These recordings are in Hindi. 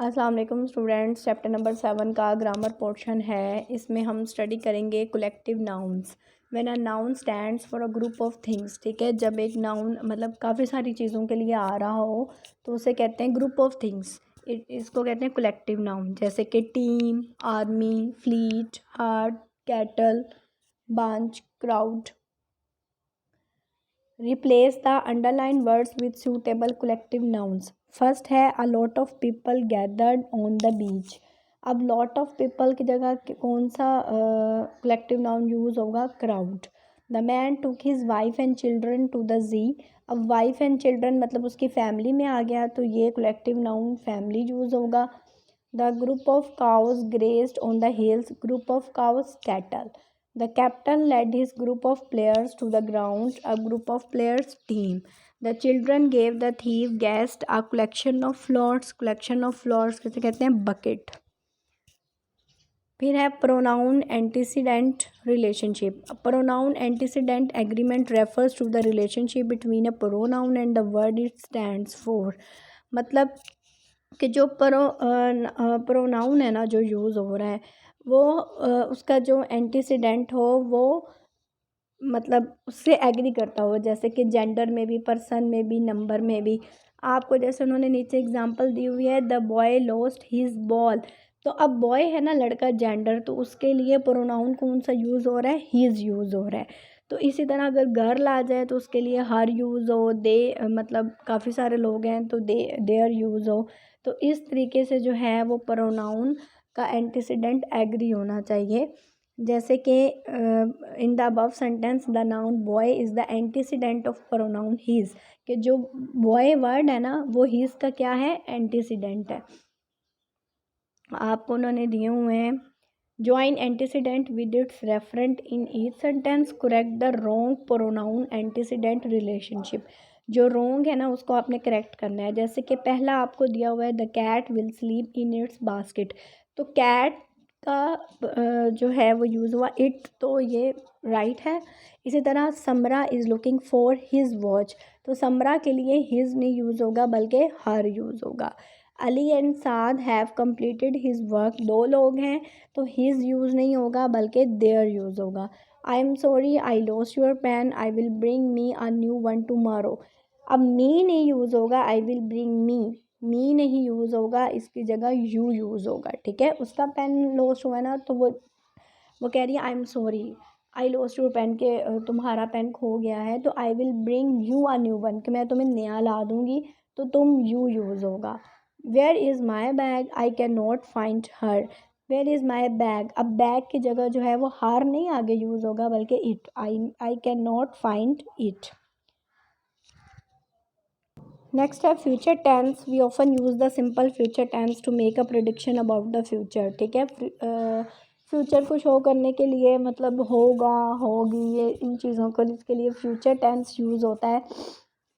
अस्सलाम वालेकुम स्टूडेंट्स, चैप्टर नंबर 7 का ग्रामर पोर्शन है। इसमें हम स्टडी करेंगे collective nouns. When a noun stands for a group of things, ठीक है। जब एक नाउन मतलब काफ़ी सारी चीज़ों के लिए आ रहा हो तो उसे कहते हैं ग्रुप ऑफ थिंग्स। इसको कहते हैं कलेक्टिव नाउन, जैसे कि team, army, fleet, herd, cattle, bunch, crowd. Replace the underline words with suitable collective nouns. First है a lot of people gathered on the beach. अब लॉट ऑफ पीपल की जगह कौन सा कलेक्टिव नाउन यूज़ होगा? Crowd. The man took his wife and children to the zoo. अब वाइफ एंड चिल्ड्रन मतलब उसकी फैमिली में आ गया, तो ये कलेक्टिव नाउन फैमिली यूज़ होगा। The group of cows graced on the hills. Group of cows cattle. The captain led his group of players to the ground, a group of players team. The children gave the thief guest a collection of floats. Collection of floats किसे कहते हैं? bucket. फिर है pronoun antecedent relationship. A pronoun antecedent agreement refers to the relationship between a pronoun and the word it stands for. मतलब कि जो प्रोनाउन है ना जो यूज़ हो रहा है वो उसका जो एंटीसीडेंट हो वो मतलब उससे एग्री करता हो, जैसे कि जेंडर में भी, पर्सन में भी, नंबर में भी। आपको जैसे उन्होंने नीचे एग्जांपल दी हुई है, the boy lost his ball. तो अब बॉय है ना लड़का, जेंडर, तो उसके लिए प्रोनाउन कौन सा यूज़ हो रहा है? हिज यूज़ हो रहा है। तो इसी तरह अगर गर्ल आ जाए तो उसके लिए हर यूज़ हो, दे मतलब काफ़ी सारे लोग हैं तो देयर यूज़ हो। तो इस तरीके से जो है वो प्रोनाउन का एंटीसीडेंट एग्री होना चाहिए। जैसे कि in the above sentence the noun boy is the antecedent of pronoun his, कि जो बॉय वर्ड है ना वो हीज़ का क्या है? एंटीसीडेंट है। आपको उन्होंने दिए हुए हैं, join antecedent with its referent in each sentence, correct the wrong pronoun antecedent relationship. जो रॉन्ग है ना उसको आपने करेक्ट करना है। जैसे कि पहला आपको दिया हुआ है the cat will sleep in its basket, तो कैट का जो है वो यूज़ हुआ इट, तो ये राइट है। इसी तरह Samra is looking for his watch, तो समरा के लिए हिज नहीं यूज़ होगा बल्कि हर यूज़ होगा। Ali and Saad have completed his work, दो लोग हैं तो हिज यूज़ नहीं होगा बल्कि देयर यूज़ होगा। I am sorry I lost your pen, I will bring me a new one tomorrow. अब मी नहीं यूज़ होगा, आई विल ब्रिंग मी नहीं यूज़ होगा, इसकी जगह यू यूज़ होगा, ठीक है। उसका पेन लॉस्ट हुआ है ना तो वो कह रही है I am sorry I lost your pen, के तुम्हारा पेन खो गया है, तो I will bring you a new one, कि मैं तुम्हें नया ला दूँगी, तो तुम यू यूज़ होगा। Where is my bag, I can not find her. Where is my bag, अब बैग की जगह जो है वो हार नहीं आगे यूज़ होगा बल्कि it, I can not find it. Next है future tense. We often use the simple future tense to make a prediction about the future, ठीक है। फ्यूचर को शो करने के लिए मतलब होगा, होगी, ये इन चीज़ों को इसके लिए फ्यूचर टेंस यूज़ होता है।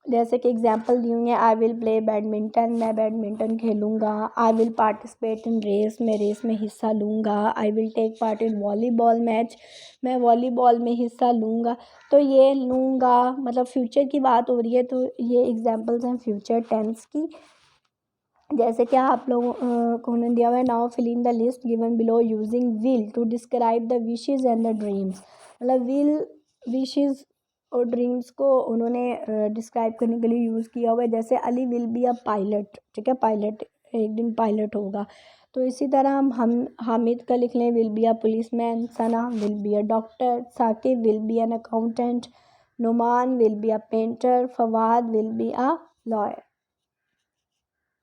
जैसे कि एग्जांपल दी हुई है, आई विल प्ले बैडमिंटन, मैं बैडमिंटन खेलूँगा। I will participate in race, मैं रेस में हिस्सा लूँगा। I will take part in volleyball match, मैं वॉलीबॉल में हिस्सा लूँगा। तो ये लूँगा मतलब फ्यूचर की बात हो रही है, तो ये एग्जांपल्स हैं फ्यूचर टेंस की। जैसे कि आप लोगों को उन्होंने दिया हुआ है, now fill in the list given below using will to describe the wishes and the dreams. मतलब विल, विशेज़ और ड्रीम्स को उन्होंने डिस्क्राइब करने के लिए यूज़ किया हुआ है। जैसे Ali will be a pilot, ठीक है, पायलट एक दिन पायलट होगा। तो इसी तरह हम हामिद का लिख लें, will be a policeman. Sana will be a doctor. Saqib will be an accountant. Numan will be a painter. Fawad will be a lawyer.